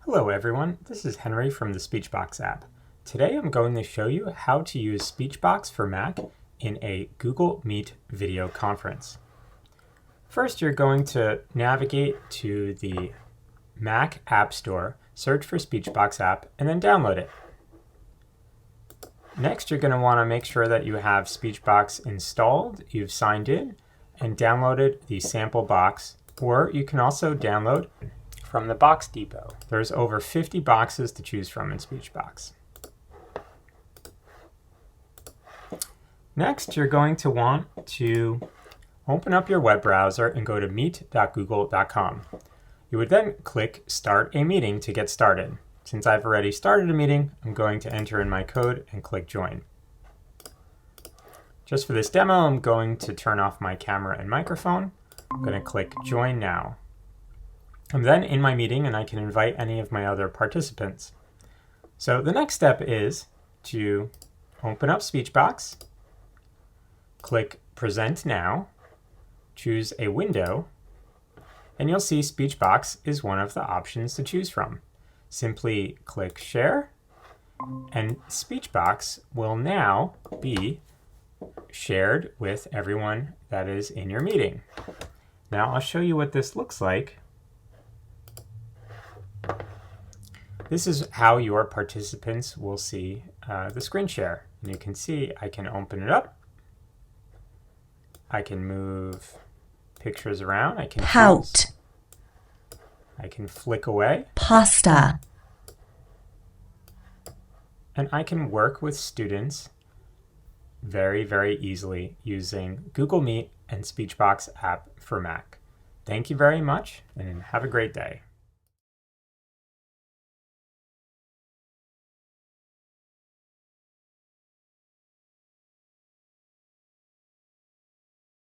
Hello everyone, this is Henry from the SpeechBox app. Today I'm going to show you how to use SpeechBox for Mac in a Google Meet video conference. First, you're going to navigate to the Mac App Store, search for SpeechBox app, and then download it. Next, you're going to want to make sure that you have SpeechBox installed, you've signed in, and downloaded the sample box, or you can also download from the Box Depot. There's over 50 boxes to choose from in SpeechBox. Next, you're going to want to open up your web browser and go to meet.google.com. You would then click Start a Meeting to get started. Since I've already started a meeting, I'm going to enter in my code and click Join. Just for this demo, I'm going to turn off my camera and microphone. I'm going to click Join Now. I'm then in my meeting and I can invite any of my other participants. So the next step is to open up SpeechBox, click Present Now, choose a window, and you'll see SpeechBox is one of the options to choose from. Simply click Share, and SpeechBox will now be shared with everyone that is in your meeting. Now I'll show you what this looks like. This is how your participants will see the screen share. And you can see I can open it up. I can move pictures around. I can Pout. I can flick away. Pasta. And I can work with students very, very easily using Google Meet and SpeechBox app for Mac. Thank you very much and have a great day.